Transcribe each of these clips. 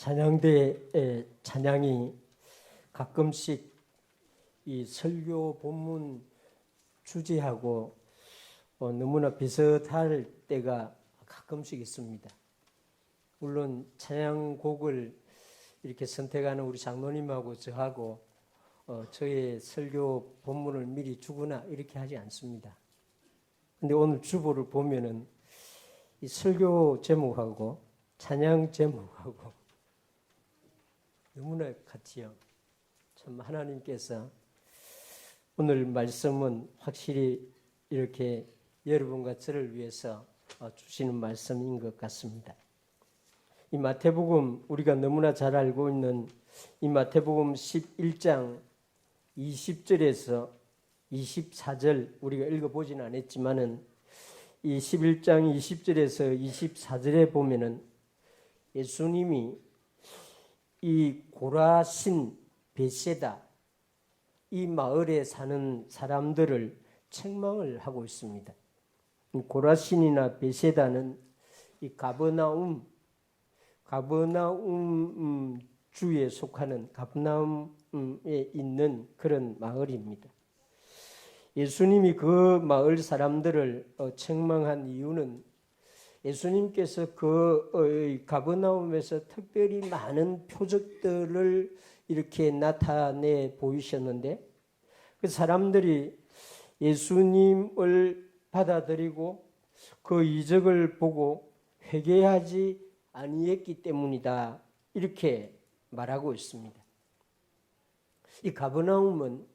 찬양대의 찬양이 가끔씩 이 설교 본문 주제하고 너무나 비슷할 때가 가끔씩 있습니다. 물론 찬양곡을 이렇게 선택하는 우리 장로님하고 저하고 저의 설교 본문을 미리 주거나 이렇게 하지 않습니다. 근데 오늘 주보를 보면은 이 설교 제목하고 찬양 제목하고 너무나 같지요. 참 하나님께서 오늘 말씀은 확실히 이렇게 여러분과 저를 위해서 주시는 말씀인 것 같습니다. 이 마태복음 우리가 너무나 잘 알고 있는 이 마태복음 11장 20절에서 24절 우리가 읽어보지는 않았지만은 이 11장 20절에서 24절에 보면은 예수님이 이 고라신 베세다 이 마을에 사는 사람들을 책망을 하고 있습니다. 고라신이나 베세다는 이 가버나움 주에 속하는 가버나움에 있는 그런 마을입니다. 예수님이 그 마을 사람들을 책망한 이유는 예수님께서 그 가버나움에서 특별히 많은 표적들을 이렇게 나타내 보이셨는데 그 사람들이 예수님을 받아들이고 그 이적을 보고 회개하지 아니했기 때문이다 이렇게 말하고 있습니다. 이 가버나움은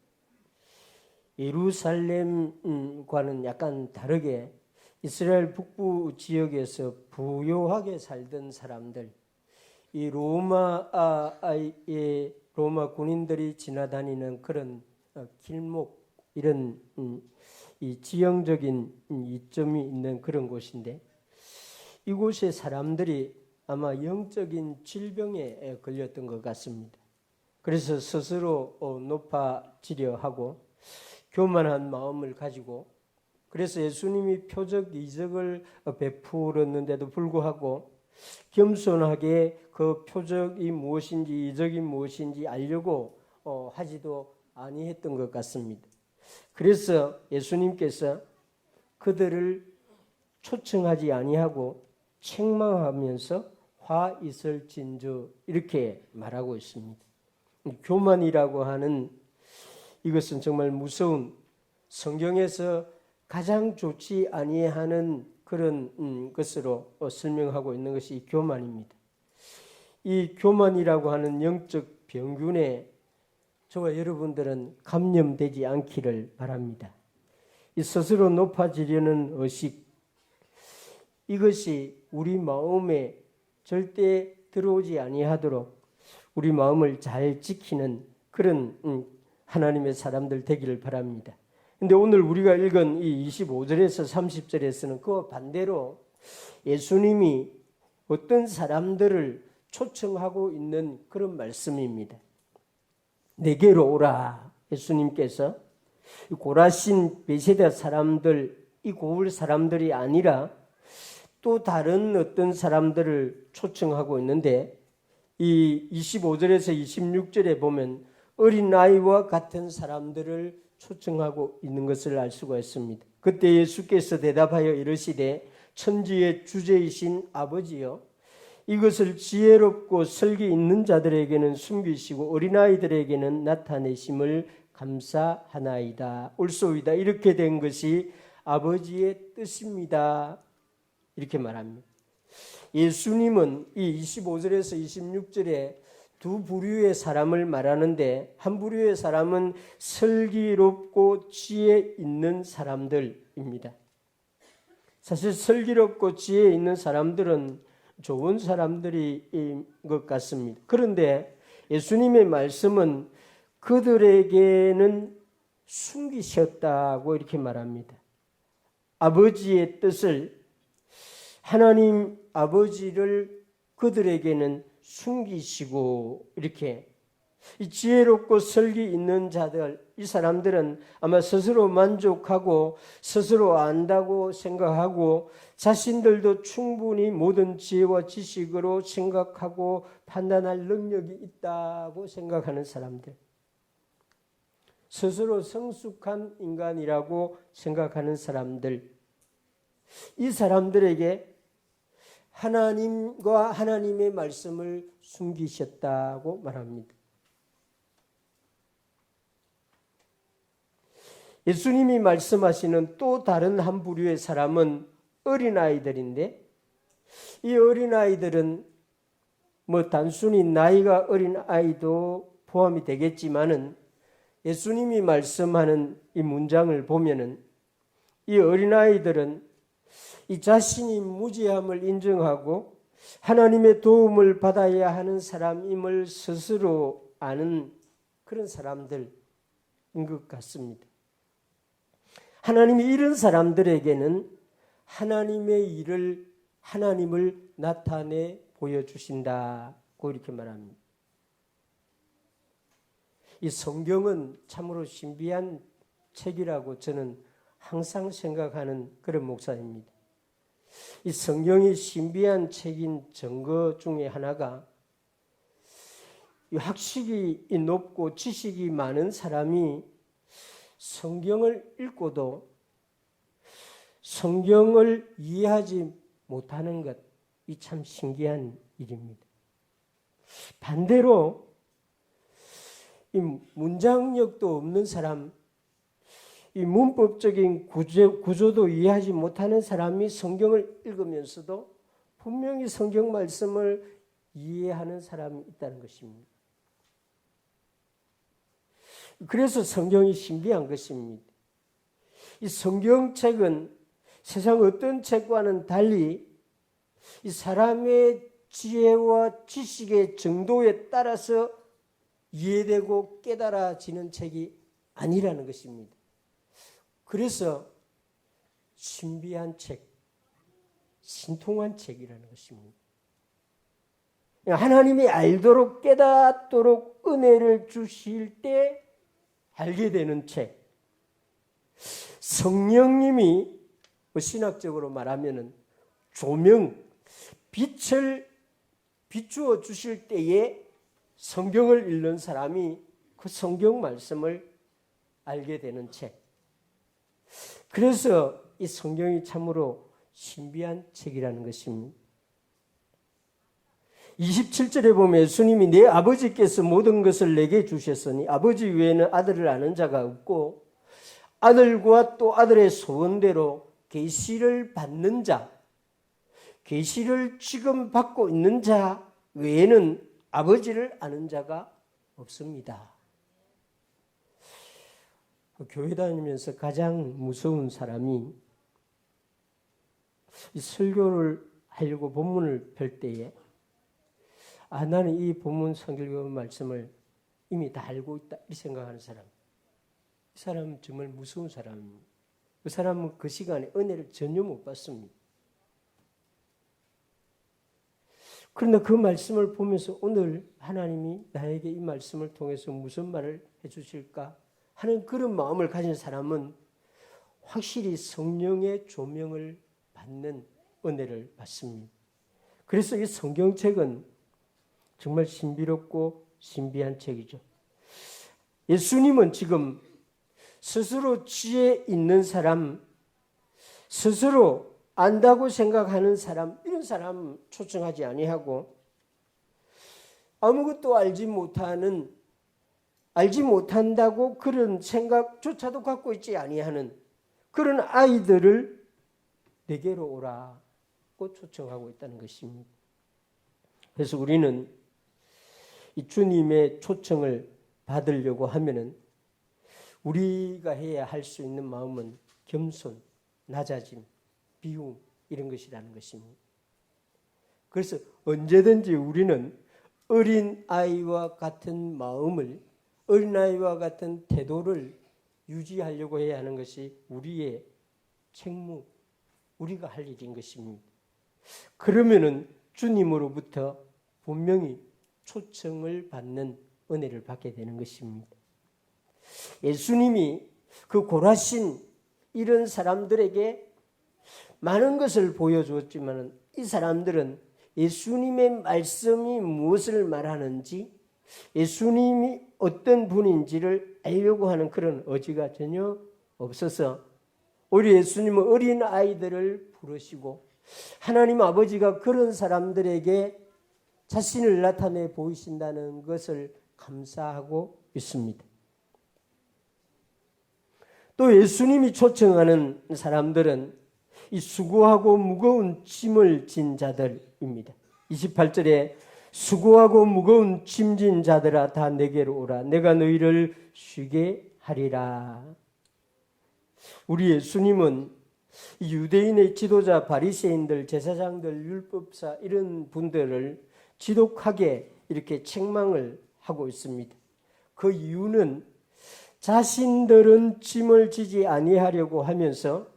예루살렘과는 약간 다르게 이스라엘 북부 지역에서 부요하게 살던 사람들, 이 로마 군인들이 지나다니는 그런 길목 이런 이 지형적인 이점이 있는 그런 곳인데 이곳의 사람들이 아마 영적인 질병에 걸렸던 것 같습니다. 그래서 스스로 높아지려 하고 교만한 마음을 가지고 그래서 예수님이 표적 이적을 베풀었는데도 불구하고 겸손하게 그 표적이 무엇인지 이적이 무엇인지 알려고 하지도 아니했던 것 같습니다. 그래서 예수님께서 그들을 초청하지 아니하고 책망하면서 화 있을진저 이렇게 말하고 있습니다. 교만이라고 하는 이것은 정말 무서운 성경에서 가장 좋지 아니하는 그런 것으로 설명하고 있는 것이 이 교만입니다. 이 교만이라고 하는 영적 병균에 저와 여러분들은 감염되지 않기를 바랍니다. 이 스스로 높아지려는 의식 이것이 우리 마음에 절대 들어오지 아니하도록 우리 마음을 잘 지키는 그런 하나님의 사람들 되기를 바랍니다. 근데 오늘 우리가 읽은 이 25절에서 30절에서는 그와 반대로 예수님이 어떤 사람들을 초청하고 있는 그런 말씀입니다. 내게로 오라. 예수님께서 고라신 베세다 사람들, 이 고을 사람들이 아니라 또 다른 어떤 사람들을 초청하고 있는데 이 25절에서 26절에 보면 어린아이와 같은 사람들을 초청하고 있는 것을 알 수가 있습니다. 그때 예수께서 대답하여 이르시되 천지의 주제이신 아버지여 이것을 지혜롭고 설기 있는 자들에게는 숨기시고 어린아이들에게는 나타내심을 감사하나이다. 옳소이다. 이렇게 된 것이 아버지의 뜻입니다. 이렇게 말합니다. 예수님은 이 25절에서 26절에 두 부류의 사람을 말하는데 한 부류의 사람은 설기롭고 지혜 있는 사람들입니다. 사실 설기롭고 지혜 있는 사람들은 좋은 사람들인 것 같습니다. 그런데 예수님의 말씀은 그들에게는 숨기셨다고 이렇게 말합니다. 아버지의 뜻을 하나님 아버지를 그들에게는 숨기시고 이렇게 지혜롭고 설기 있는 자들 이 사람들은 아마 스스로 만족하고 스스로 안다고 생각하고 자신들도 충분히 모든 지혜와 지식으로 생각하고 판단할 능력이 있다고 생각하는 사람들, 스스로 성숙한 인간이라고 생각하는 사람들, 이 사람들에게 하나님과 하나님의 말씀을 숨기셨다고 말합니다. 예수님이 말씀하시는 또 다른 한 부류의 사람은 어린아이들인데, 이 어린아이들은 단순히 나이가 어린 아이도 포함이 되겠지만은 예수님이 말씀하는 이 문장을 보면은 이 어린아이들은 이 자신이 무지함을 인정하고 하나님의 도움을 받아야 하는 사람임을 스스로 아는 그런 사람들인 것 같습니다. 하나님이 이런 사람들에게는 하나님의 일을, 하나님을 나타내 보여주신다고 이렇게 말합니다. 이 성경은 참으로 신비한 책이라고 저는 항상 생각하는 그런 목사입니다. 이 성경이 신비한 책인 증거 중에 하나가 이 학식이 높고 지식이 많은 사람이 성경을 읽고도 성경을 이해하지 못하는 것, 이 참 신기한 일입니다. 반대로 이 문장력도 없는 사람, 이 문법적인 구조도 이해하지 못하는 사람이 성경을 읽으면서도 분명히 성경 말씀을 이해하는 사람이 있다는 것입니다. 그래서 성경이 신비한 것입니다. 이 성경책은 세상 어떤 책과는 달리 이 사람의 지혜와 지식의 정도에 따라서 이해되고 깨달아지는 책이 아니라는 것입니다. 그래서 신비한 책, 신통한 책이라는 것입니다. 하나님이 알도록 깨닫도록 은혜를 주실 때 알게 되는 책. 성령님이 신학적으로 말하면은 조명, 빛을 비추어 주실 때에 성경을 읽는 사람이 그 성경 말씀을 알게 되는 책. 그래서 이 성경이 참으로 신비한 책이라는 것입니다. 27절에 보면 예수님이 내 아버지께서 모든 것을 내게 주셨으니 아버지 외에는 아들을 아는 자가 없고 아들과 또 아들의 소원대로 계시를 받는 자, 계시를 지금 받고 있는 자 외에는 아버지를 아는 자가 없습니다. 교회 다니면서 가장 무서운 사람이 이 설교를 하려고 본문을 펼 때에 나는 이 본문 성경 말씀을 이미 다 알고 있다 이 생각하는 사람. 이 사람은 정말 무서운 사람입니다. 그 사람은 그 시간에 은혜를 전혀 못 받습니다. 그런데 그 말씀을 보면서 오늘 하나님이 나에게 이 말씀을 통해서 무슨 말을 해주실까 하는 그런 마음을 가진 사람은 확실히 성령의 조명을 받는 은혜를 받습니다. 그래서 이 성경책은 정말 신비롭고 신비한 책이죠. 예수님은 지금 스스로 지혜 있는 사람, 스스로 안다고 생각하는 사람, 이런 사람 초청하지 아니하고 아무것도 알지 못한다고 그런 생각조차도 갖고 있지 아니하는 그런 아이들을 내게로 오라고 초청하고 있다는 것입니다. 그래서 우리는 이 주님의 초청을 받으려고 하면은 우리가 해야 할 수 있는 마음은 겸손, 낮아짐, 비움 이런 것이라는 것입니다. 그래서 언제든지 우리는 어린아이와 같은 마음을, 어린아이와 같은 태도를 유지하려고 해야 하는 것이 우리의 책무, 우리가 할 일인 것입니다. 그러면은 주님으로부터 분명히 초청을 받는 은혜를 받게 되는 것입니다. 예수님이 그 고라신 이런 사람들에게 많은 것을 보여주었지만 이 사람들은 예수님의 말씀이 무엇을 말하는지, 예수님이 어떤 분인지를 알려고 하는 그런 의지가 전혀 없어서 오히려 예수님은 어린 아이들을 부르시고 하나님 아버지가 그런 사람들에게 자신을 나타내 보이신다는 것을 감사하고 있습니다. 또 예수님이 초청하는 사람들은 이 수고하고 무거운 짐을 진 자들입니다. 28절에 수고하고 무거운 짐진 자들아 다 내게로 오라. 내가 너희를 쉬게 하리라. 우리 예수님은 유대인의 지도자 바리새인들, 제사장들, 율법사 이런 분들을 지독하게 이렇게 책망을 하고 있습니다. 그 이유는 자신들은 짐을 지지 아니하려고 하면서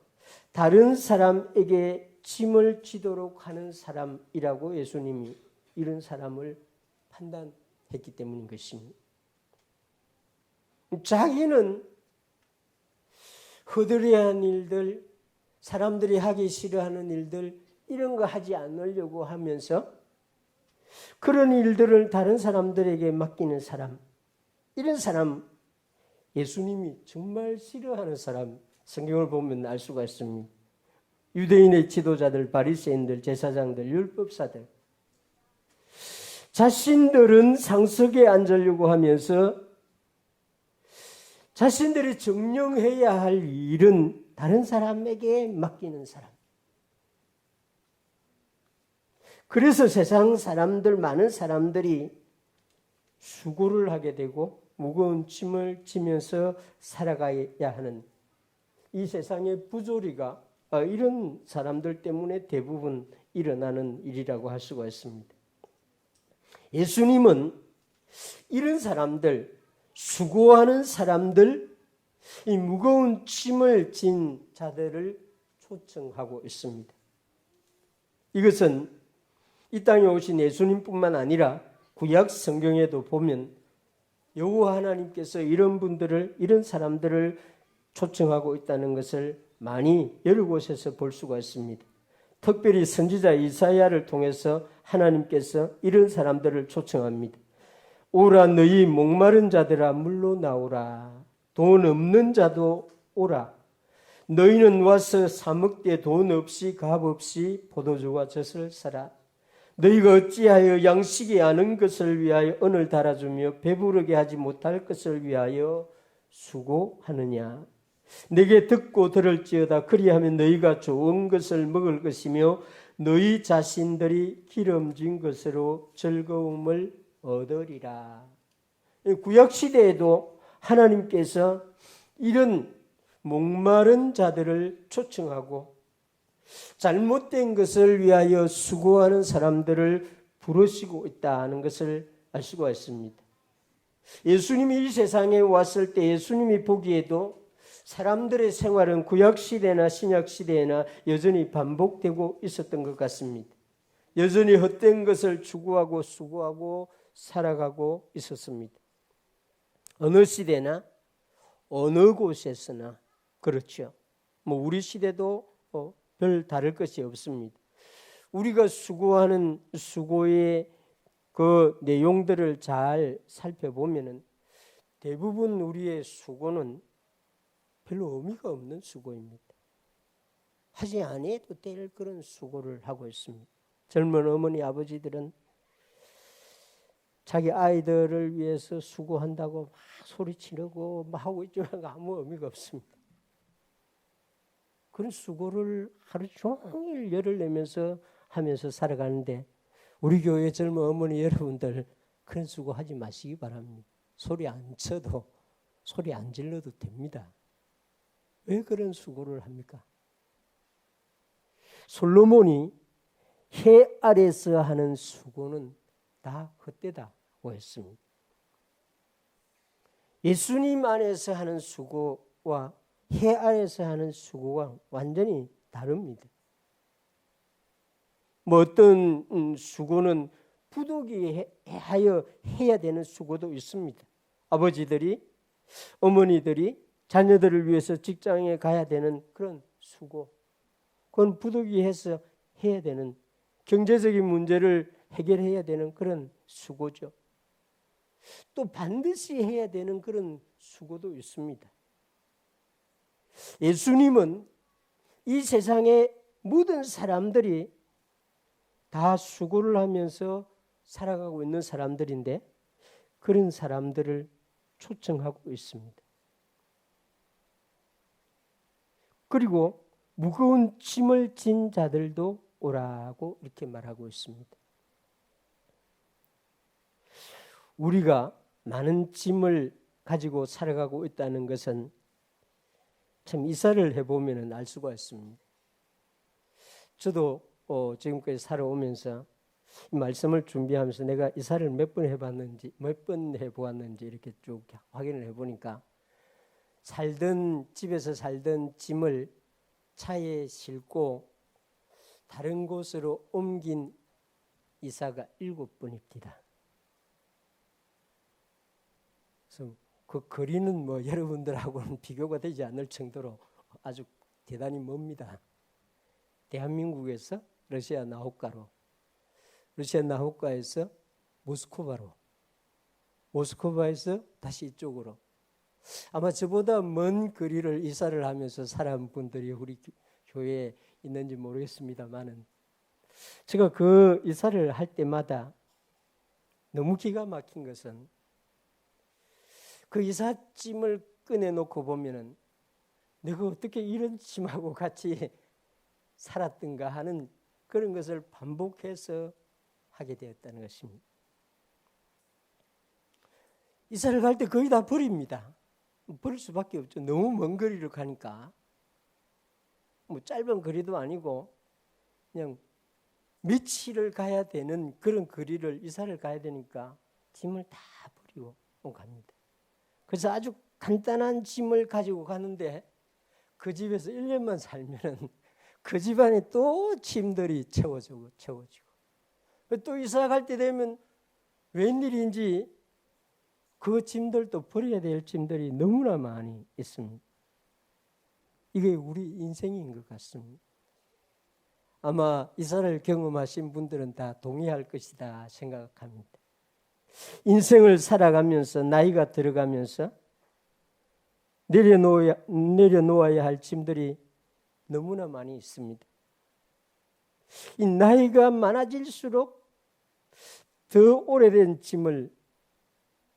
다른 사람에게 짐을 지도록 하는 사람이라고 예수님이 이런 사람을 판단했기 때문인 것입니다. 자기는 허드레한 일들, 사람들이 하기 싫어하는 일들 이런 거 하지 않으려고 하면서 그런 일들을 다른 사람들에게 맡기는 사람, 이런 사람 예수님이 정말 싫어하는 사람, 성경을 보면 알 수가 있습니다. 유대인의 지도자들, 바리새인들, 제사장들, 율법사들, 자신들은 상석에 앉으려고 하면서 자신들이 정령해야 할 일은 다른 사람에게 맡기는 사람. 그래서 세상 사람들, 많은 사람들이 수고를 하게 되고 무거운 짐을 지면서 살아가야 하는 이 세상의 부조리가 이런 사람들 때문에 대부분 일어나는 일이라고 할 수가 있습니다. 예수님은 이런 사람들, 수고하는 사람들, 이 무거운 짐을 진 자들을 초청하고 있습니다. 이것은 이 땅에 오신 예수님뿐만 아니라 구약 성경에도 보면 여호와 하나님께서 이런 분들을, 이런 사람들을 초청하고 있다는 것을 많이 여러 곳에서 볼 수가 있습니다. 특별히 선지자 이사야를 통해서 하나님께서 이런 사람들을 초청합니다. 오라 너희 목마른 자들아 물로 나오라. 돈 없는 자도 오라. 너희는 와서 사 먹되 돈 없이 값 없이 포도주와 젖을 사라. 너희가 어찌하여 양식이 아는 것을 위하여 언을 달아주며 배부르게 하지 못할 것을 위하여 수고하느냐. 내게 듣고 들을지어다. 그리하면 너희가 좋은 것을 먹을 것이며 너희 자신들이 기름진 것으로 즐거움을 얻으리라. 구약시대에도 하나님께서 이런 목마른 자들을 초청하고 잘못된 것을 위하여 수고하는 사람들을 부르시고 있다는 것을 알 수가 있습니다. 예수님이 이 세상에 왔을 때 예수님이 보기에도 사람들의 생활은 구약시대나 신약시대나 여전히 반복되고 있었던 것 같습니다. 여전히 헛된 것을 추구하고 수고하고 살아가고 있었습니다. 어느 시대나 어느 곳에서나 그렇죠. 우리 시대도 별 다를 것이 없습니다. 우리가 수고하는 수고의 그 내용들을 잘 살펴보면은 대부분 우리의 수고는 별로 의미가 없는 수고입니다. 하지 않아도 될 그런 수고를 하고 있습니다. 젊은 어머니 아버지들은 자기 아이들을 위해서 수고한다고 막 소리치고 막 하고 있지만 아무 의미가 없습니다. 그런 수고를 하루 종일 열을 내면서 하면서 살아가는데 우리 교회 젊은 어머니 여러분들 그런 수고 하지 마시기 바랍니다. 소리 안 쳐도 소리 안 질러도 됩니다. 왜 그런 수고를 합니까? 솔로몬이 해 아래서 하는 수고는 다 헛되다고 했습니다. 예수님 안에서 하는 수고와 해 아래서 하는 수고가 완전히 다릅니다. 어떤 수고는 부득이 하여 해야 되는 수고도 있습니다. 아버지들이 어머니들이 자녀들을 위해서 직장에 가야 되는 그런 수고, 그건 부득이해서 해야 되는, 경제적인 문제를 해결해야 되는 그런 수고죠. 또 반드시 해야 되는 그런 수고도 있습니다. 예수님은 이 세상의 모든 사람들이 다 수고를 하면서 살아가고 있는 사람들인데, 그런 사람들을 초청하고 있습니다. 그리고 무거운 짐을 진 자들도 오라고 이렇게 말하고 있습니다. 우리가 많은 짐을 가지고 살아가고 있다는 것은 참 이사를 해보면 알 수가 있습니다. 저도 지금까지 살아오면서 이 말씀을 준비하면서 내가 이사를 몇 번 해보았는지 이렇게 쭉 확인을 해보니까, 집에서 살던 짐을 차에 싣고 다른 곳으로 옮긴 이사가 7번입니다. 그래서 그 거리는 뭐 여러분들하고는 비교가 되지 않을 정도로 아주 대단히 멉니다. 대한민국에서 러시아 나호카로, 러시아 나호카에서 모스크바로, 모스크바에서 다시 이쪽으로, 아마 저보다 먼 거리를 이사를 하면서 살아온 분들이 우리 교회에 있는지 모르겠습니다만은, 제가 그 이사를 할 때마다 너무 기가 막힌 것은, 그 이삿짐을 꺼내놓고 보면은 내가 어떻게 이런 짐하고 같이 살았던가 하는 그런 것을 반복해서 하게 되었다는 것입니다. 이사를 갈 때 거의 다 버립니다. 버릴 수밖에 없죠. 너무 먼 거리를 가니까. 뭐 짧은 거리도 아니고 그냥 며칠을 가야 되는 그런 거리를 이사를 가야 되니까 짐을 다 버리고 갑니다. 그래서 아주 간단한 짐을 가지고 가는데, 그 집에서 1년만 살면은 그 집안에 또 짐들이 채워지고 또 이사 갈 때 되면 웬일인지 그 짐들도 버려야 될 짐들이 너무나 많이 있습니다. 이게 우리 인생인 것 같습니다. 아마 이사를 경험하신 분들은 다 동의할 것이다 생각합니다. 인생을 살아가면서, 나이가 들어가면서 내려놓아야 할 짐들이 너무나 많이 있습니다. 이 나이가 많아질수록 더 오래된 짐을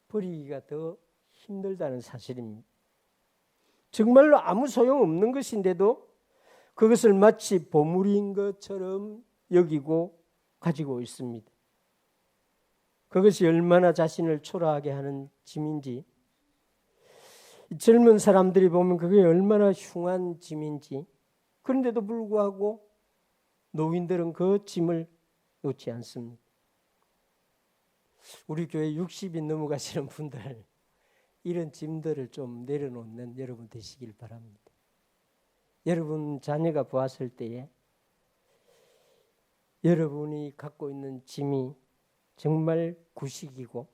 버리기가 더 힘들다는 사실입니다. 정말로 아무 소용없는 것인데도 그것을 마치 보물인 것처럼 여기고 가지고 있습니다. 그것이 얼마나 자신을 초라하게 하는 짐인지, 젊은 사람들이 보면 그게 얼마나 흉한 짐인지, 그런데도 불구하고 노인들은 그 짐을 놓지 않습니다. 우리 교회 60이 넘어가시는 분들, 이런 짐들을 좀 내려놓는 여러분 되시길 바랍니다. 여러분 자녀가 보았을 때에 여러분이 갖고 있는 짐이 정말 구식이고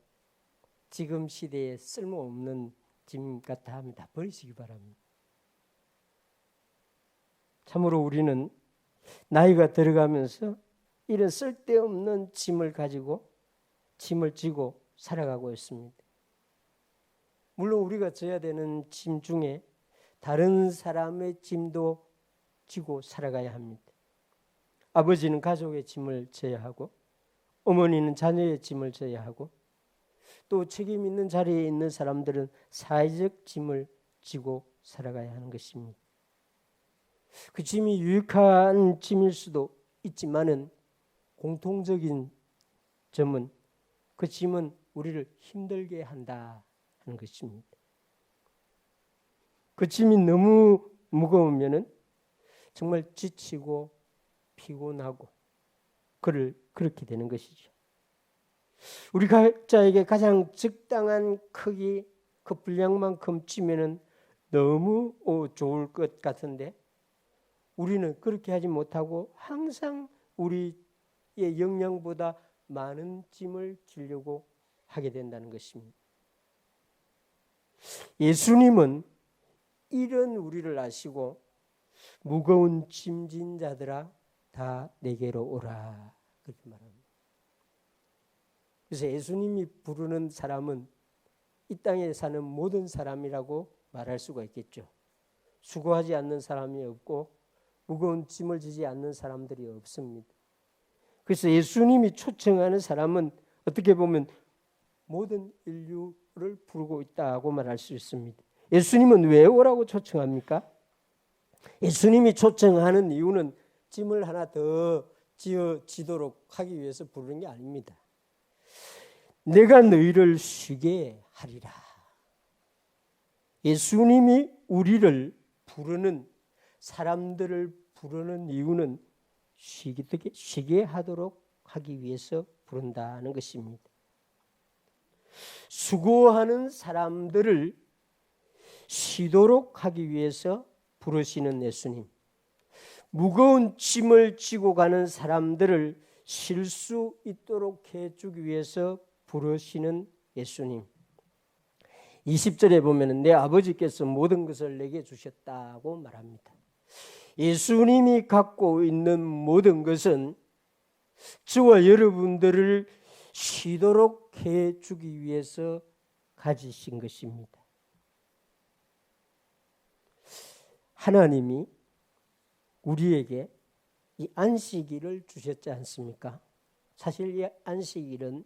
지금 시대에 쓸모없는 짐 같아 하면 다 버리시기 바랍니다. 참으로 우리는 나이가 들어가면서 이런 쓸데없는 짐을 지고 살아가고 있습니다. 물론 우리가 져야 되는 짐 중에 다른 사람의 짐도 지고 살아가야 합니다. 아버지는 가족의 짐을 져야 하고, 어머니는 자녀의 짐을 져야 하고, 또 책임 있는 자리에 있는 사람들은 사회적 짐을 지고 살아가야 하는 것입니다. 그 짐이 유익한 짐일 수도 있지만은 공통적인 점은 그 짐은 우리를 힘들게 한다 하는 것입니다. 그 짐이 너무 무거우면은 정말 지치고 피곤하고 그렇게 되는 것이죠. 우리 각자에게 가장 적당한 크기, 그 분량만큼 찌면은 너무 좋을 것 같은데, 우리는 그렇게 하지 못하고 항상 우리의 역량보다 많은 짐을 지려고 하게 된다는 것입니다. 예수님은 이런 우리를 아시고 무거운 짐진 자들아 다 내게로 오라 그렇게 말합니다. 그래서 예수님이 부르는 사람은 이 땅에 사는 모든 사람이라고 말할 수가 있겠죠. 수고하지 않는 사람이 없고 무거운 짐을 지지 않는 사람들이 없습니다. 그래서 예수님이 초청하는 사람은 어떻게 보면 모든 인류를 부르고 있다고 말할 수 있습니다. 예수님은 왜 오라고 초청합니까? 예수님이 초청하는 이유는 짐을 하나 더 지도록 하기 위해서 부르는 게 아닙니다. 내가 너희를 쉬게 하리라. 예수님이 우리를 부르는, 사람들을 부르는 이유는 쉬게 하도록 하기 위해서 부른다는 것입니다. 수고하는 사람들을 쉬도록 하기 위해서 부르시는 예수님, 무거운 짐을 지고 가는 사람들을 쉴 수 있도록 해주기 위해서 부르시는 예수님. 20절에 보면 내 아버지께서 모든 것을 내게 주셨다고 말합니다. 예수님이 갖고 있는 모든 것은 저와 여러분들을 쉬도록 해주기 위해서 가지신 것입니다. 하나님이 우리에게 이 안식일을 주셨지 않습니까? 사실 이 안식일은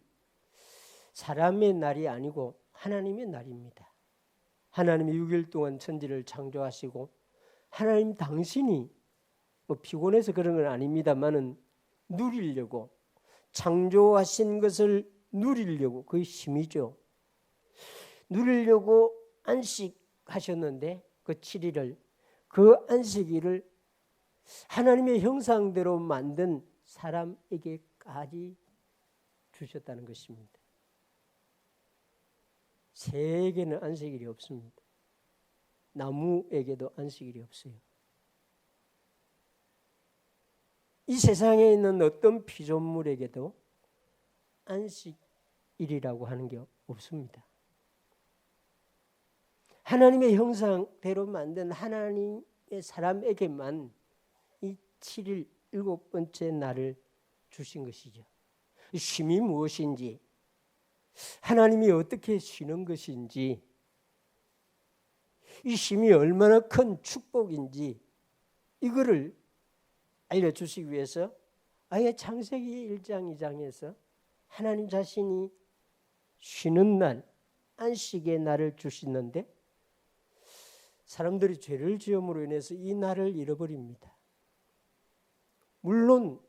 사람의 날이 아니고 하나님의 날입니다. 하나님이 6일 동안 천지를 창조하시고 하나님 당신이 피곤해서 그런 건 아닙니다만은 누리려고, 창조하신 것을 누리려고, 그게 힘이죠. 누리려고 안식하셨는데 그 7일을, 그 안식일을 하나님의 형상대로 만든 사람에게까지 주셨다는 것입니다. 새에게는 안식일이 없습니다. 나무에게도 안식일이 없어요. 이 세상에 있는 어떤 피조물에게도 안식일이라고 하는 게 없습니다. 하나님의 형상대로 만든 하나님의 사람에게만 이 7일, 7번째 날을 주신 것이죠. 쉼이 무엇인지, 하나님이 어떻게 쉬는 것인지, 이 쉼이 얼마나 큰 축복인지 이거를 알려주시기 위해서 아예 창세기 1장 2장에서 하나님 자신이 쉬는 날, 안식의 날을 주시는데 사람들이 죄를 지음으로 인해서 이 날을 잃어버립니다. 물론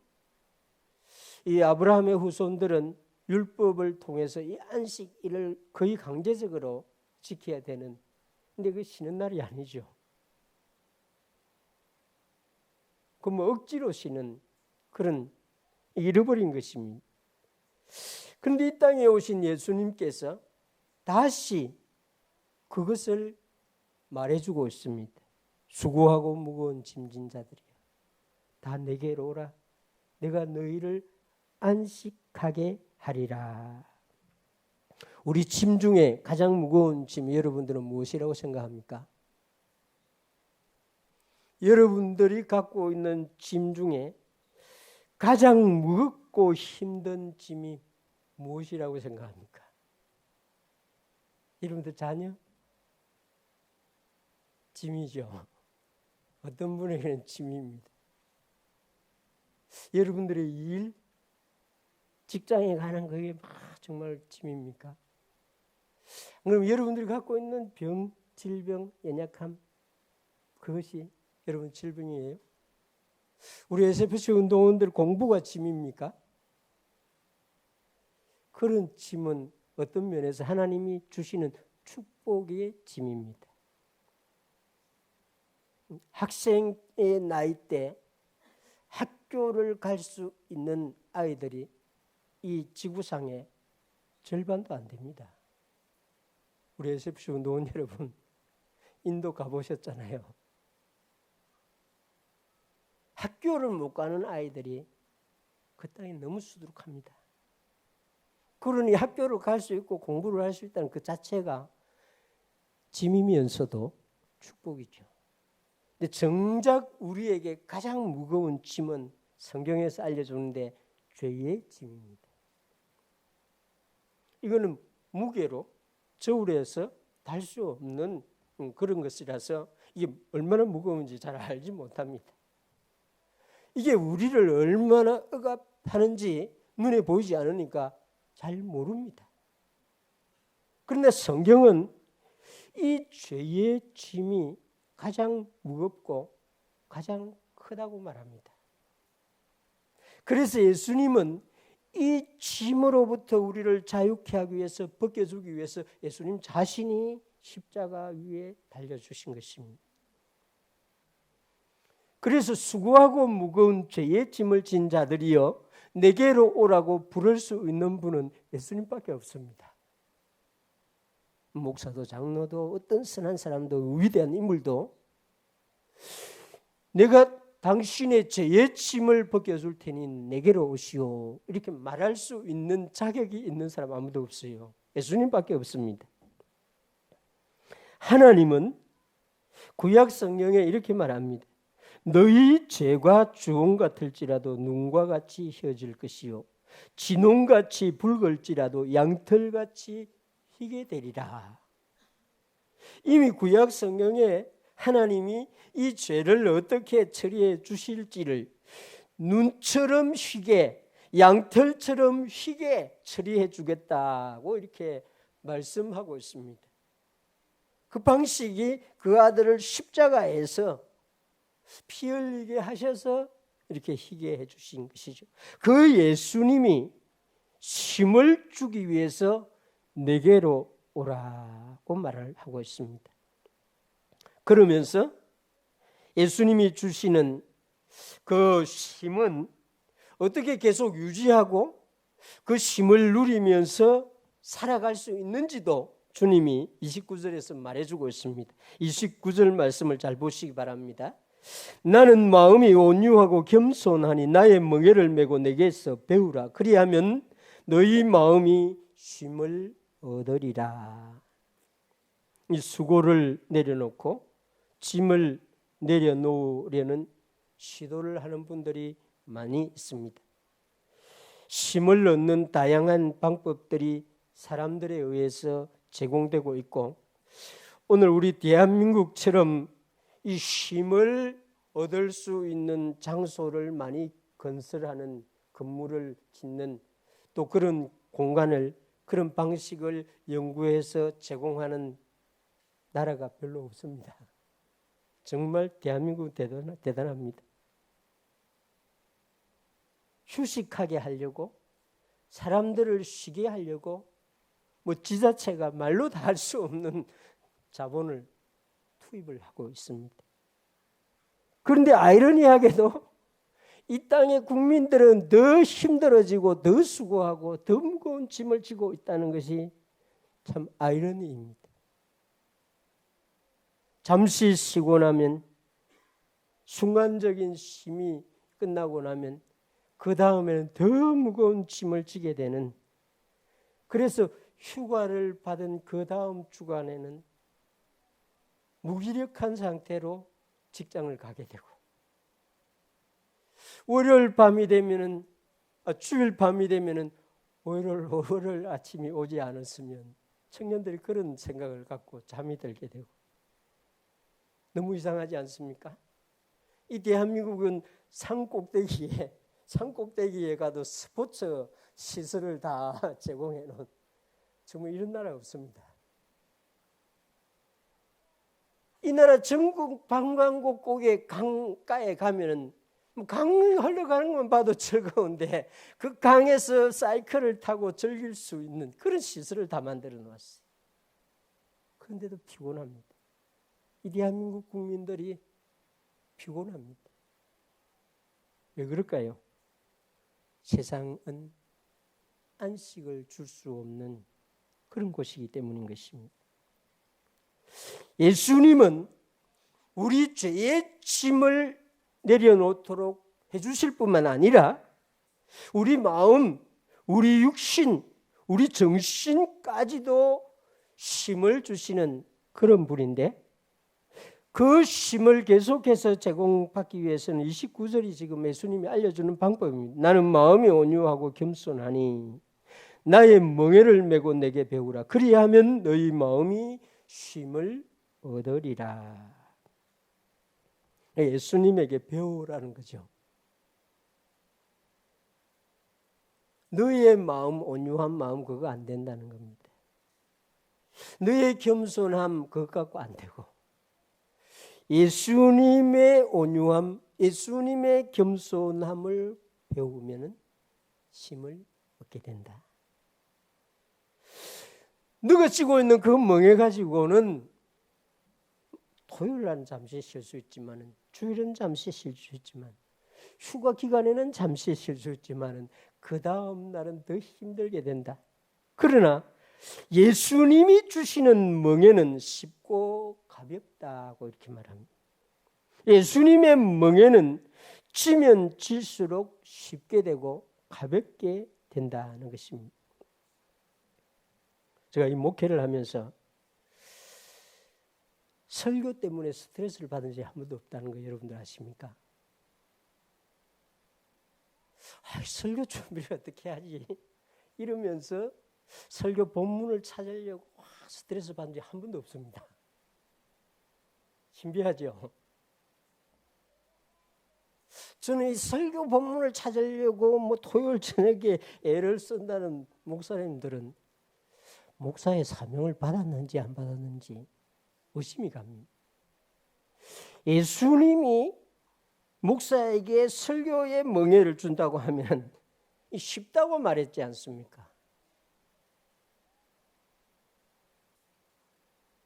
이 아브라함의 후손들은 율법을 통해서 이 안식일을 거의 강제적으로 지켜야 되는, 근데 그 쉬는 날이 아니죠. 그 억지로 쉬는 그런, 잃어버린 것입니다. 그런데 이 땅에 오신 예수님께서 다시 그것을 말해주고 있습니다. 수고하고 무거운 짐진 자들이여 다 내게로 오라. 내가 너희를 안식하게 하리라. 우리 짐 중에 가장 무거운 짐, 여러분들은 무엇이라고 생각합니까? 여러분들이 갖고 있는 짐 중에 가장 무겁고 힘든 짐이 무엇이라고 생각합니까? 여러분들 자녀? 짐이죠. 어떤 분에게는 짐입니다. 여러분들의 일, 직장에 가는 그게 정말 짐입니까? 그럼 여러분들이 갖고 있는 병, 질병, 연약함, 그것이 여러분 질병이에요? 우리 SFC 운동원들 공부가 짐입니까? 그런 짐은 어떤 면에서 하나님이 주시는 축복의 짐입니다. 학생의 나이 때 학교를 갈 수 있는 아이들이 이 지구상에 절반도 안 됩니다. 우리 SFC 운동원 여러분, 인도 가보셨잖아요. 학교를 못 가는 아이들이 그 땅에 너무 수두룩합니다. 그러니 학교를 갈 수 있고 공부를 할 수 있다는 그 자체가 짐이면서도 축복이죠. 근데 정작 우리에게 가장 무거운 짐은 성경에서 알려주는데 죄의 짐입니다. 이거는 무게로 저울에서 달 수 없는 그런 것이라서 이게 얼마나 무거운지 잘 알지 못합니다. 이게 우리를 얼마나 억압하는지 눈에 보이지 않으니까 잘 모릅니다. 그런데 성경은 이 죄의 짐이 가장 무겁고 가장 크다고 말합니다. 그래서 예수님은 이 짐으로부터 우리를 자유케 하기 위해서, 벗겨주기 위해서 예수님 자신이 십자가 위에 달려주신 것입니다. 그래서 수고하고 무거운 죄의 짐을 진 자들이여 내게로 오라고 부를 수 있는 분은 예수님밖에 없습니다. 목사도 장로도 어떤 선한 사람도 위대한 인물도 내가 당신의 죄의 짐을 벗겨줄 테니 내게로 오시오 이렇게 말할 수 있는 자격이 있는 사람 아무도 없어요. 예수님밖에 없습니다. 하나님은 구약 성경에 이렇게 말합니다. 너희 죄가 주홍 같을지라도 눈과 같이 휘어질 것이요 진홍같이 붉을지라도 양털같이 희게 되리라. 이미 구약 성경에 하나님이 이 죄를 어떻게 처리해 주실지를 눈처럼 희게 양털처럼 희게 처리해 주겠다고 이렇게 말씀하고 있습니다. 그 방식이 그 아들을 십자가에서 피 흘리게 하셔서 이렇게 희게 해 주신 것이죠. 그 예수님이 힘을 주기 위해서 내게로 오라고 말을 하고 있습니다. 그러면서 예수님이 주시는 그 힘은 어떻게 계속 유지하고 그 힘을 누리면서 살아갈 수 있는지도 주님이 29절에서 말해주고 있습니다. 29절 말씀을 잘 보시기 바랍니다. 나는 마음이 온유하고 겸손하니 나의 멍에를 메고 내게서 배우라. 그리하면 너희 마음이 쉼을 얻으리라. 이 수고를 내려놓고 짐을 내려놓으려는 시도를 하는 분들이 많이 있습니다. 쉼을 얻는 다양한 방법들이 사람들에 의해서 제공되고 있고 오늘 우리 대한민국처럼 이 쉼을 얻을 수 있는 장소를 많이 건설하는 건물을 짓는 또 그런 공간을 그런 방식을 연구해서 제공하는 나라가 별로 없습니다. 정말 대한민국 대단합니다. 휴식하게 하려고 사람들을 쉬게 하려고 뭐 지자체가 말로 다 할 수 없는 자본을 투입을 하고 있습니다. 그런데 아이러니하게도 이 땅의 국민들은 더 힘들어지고 더 수고하고 더 무거운 짐을 지고 있다는 것이 참 아이러니입니다. 잠시 쉬고 나면 순간적인 쉼이 끝나고 나면 그 다음에는 더 무거운 짐을 지게 되는, 그래서 휴가를 받은 그 다음 주간에는 무기력한 상태로 직장을 가게 되고 월요일 밤이 되면은 주일 밤이 되면은 월요일 아침이 오지 않았으면 청년들이 그런 생각을 갖고 잠이 들게 되고 너무 이상하지 않습니까? 이 대한민국은 산꼭대기에 가도 스포츠 시설을 다 제공해 놓은 정말 이런 나라 없습니다. 이 나라 전국 관광곡곡의 강가에 가면은 강 흘러가는 것만 봐도 즐거운데 그 강에서 사이클을 타고 즐길 수 있는 그런 시설을 다 만들어 놓았어요. 그런데도 피곤합니다. 이 대한민국 국민들이 피곤합니다. 왜 그럴까요? 세상은 안식을 줄 수 없는 그런 곳이기 때문인 것입니다. 예수님은 우리 죄의 짐을 내려놓도록 해주실 뿐만 아니라 우리 마음, 우리 육신, 우리 정신까지도 쉼을 주시는 그런 분인데 그 쉼을 계속해서 제공받기 위해서는 29절이 지금 예수님이 알려주는 방법입니다. 나는 마음이 온유하고 겸손하니 나의 멍에를 메고 내게 배우라. 그리하면 너희 마음이 쉼을 얻으리라. 예수님에게 배우라는 거죠. 너의 마음, 온유한 마음 그거 안 된다는 겁니다. 너의 겸손함 그거 갖고 안 되고 예수님의 온유함, 예수님의 겸손함을 배우면 쉼을 얻게 된다. 너가 쥐고 있는 그 멍에 가지고는 토요일 날은 잠시 쉴 수 있지만 주일은 잠시 쉴 수 있지만 휴가 기간에는 잠시 쉴 수 있지만 그 다음 날은 더 힘들게 된다. 그러나 예수님이 주시는 멍에는 쉽고 가볍다고 이렇게 말합니다. 예수님의 멍에는 쥐면 질수록 쉽게 되고 가볍게 된다는 것입니다. 제가 이 목회를 하면서 설교 때문에 스트레스를 받은 적이 한 번도 없다는 거 여러분들 아십니까? 설교 준비를 어떻게 하지? 이러면서 설교 본문을 찾으려고 스트레스 받은 적이 한 번도 없습니다. 신비하죠? 저는 이 설교 본문을 찾으려고 토요일 저녁에 애를 쓴다는 목사님들은 목사의 사명을 받았는지 안 받았는지 의심이 갑니다. 예수님이 목사에게 설교의 멍에를 준다고 하면 쉽다고 말했지 않습니까?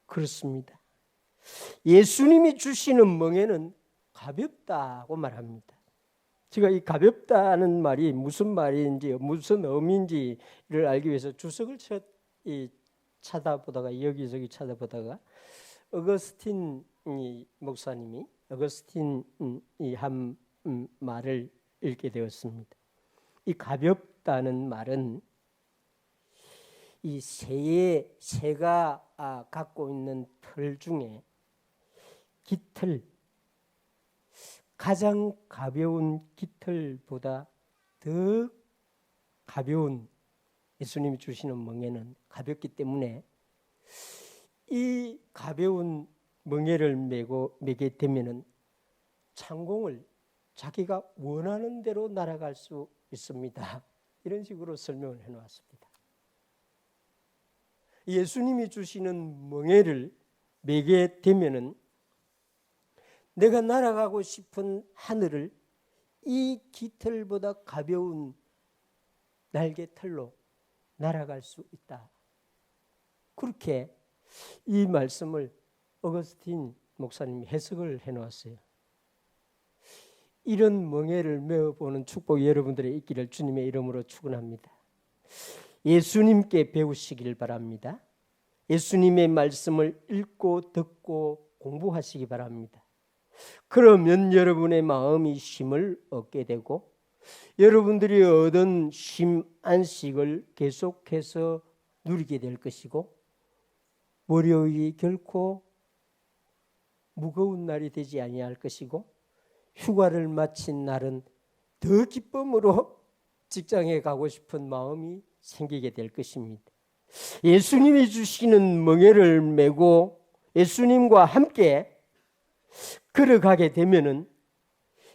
그렇습니다. 예수님이 주시는 멍에는 가볍다고 말합니다. 제가 이 가볍다는 말이 무슨 말인지 무슨 의미인지를 알기 위해서 주석을 찾아보다가 여기저기 찾아보다가 어거스틴 목사님이 어거스틴이 한 말을 읽게 되었습니다. 이 가볍다는 말은 이 새가 갖고 있는 털 중에 깃털, 가장 가벼운 깃털보다 더 가벼운 예수님이 주시는 멍에는 가볍기 때문에 이 가벼운 멍에를 메게 되면은 창공을 자기가 원하는 대로 날아갈 수 있습니다. 이런 식으로 설명을 해놓았습니다. 예수님이 주시는 멍에를 메게 되면은 내가 날아가고 싶은 하늘을 이 깃털보다 가벼운 날개털로 날아갈 수 있다. 그렇게 이 말씀을 어거스틴 목사님이 해석을 해놓았어요. 이런 멍에를 메어보는 축복이 여러분들의 있기를 주님의 이름으로 축원합니다. 예수님께 배우시길 바랍니다. 예수님의 말씀을 읽고 듣고 공부하시기 바랍니다. 그러면 여러분의 마음이 쉼을 얻게 되고 여러분들이 얻은 쉼 안식을 계속해서 누리게 될 것이고 월요일이 결코 무거운 날이 되지 아니할 것이고 휴가를 마친 날은 더 기쁨으로 직장에 가고 싶은 마음이 생기게 될 것입니다. 예수님이 주시는 멍에를 메고 예수님과 함께 걸어가게 되면은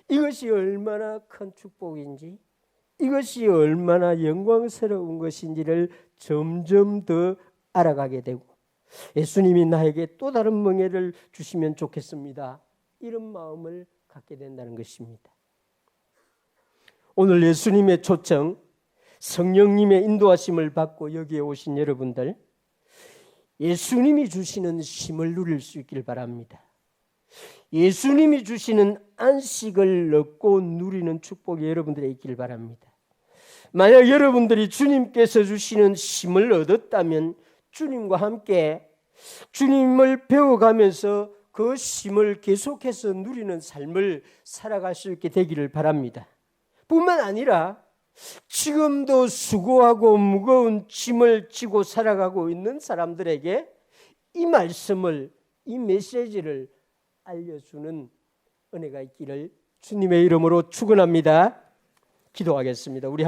이것이 얼마나 큰 축복인지 이것이 얼마나 영광스러운 것인지를 점점 더 알아가게 되고 예수님이 나에게 또 다른 멍에를 주시면 좋겠습니다. 이런 마음을 갖게 된다는 것입니다. 오늘 예수님의 초청, 성령님의 인도하심을 받고 여기에 오신 여러분들 예수님이 주시는 쉼을 누릴 수 있길 바랍니다. 예수님이 주시는 안식을 얻고 누리는 축복이 여러분들에 있길 바랍니다. 만약 여러분들이 주님께서 주시는 쉼을 얻었다면 주님과 함께 주님을 배워가면서 그 쉼을 계속해서 누리는 삶을 살아갈 수 있게 되기를 바랍니다. 뿐만 아니라 지금도 수고하고 무거운 짐을 지고 살아가고 있는 사람들에게 이 말씀을, 이 메시지를 알려주는 은혜가 있기를 주님의 이름으로 축원합니다. 기도하겠습니다. 우리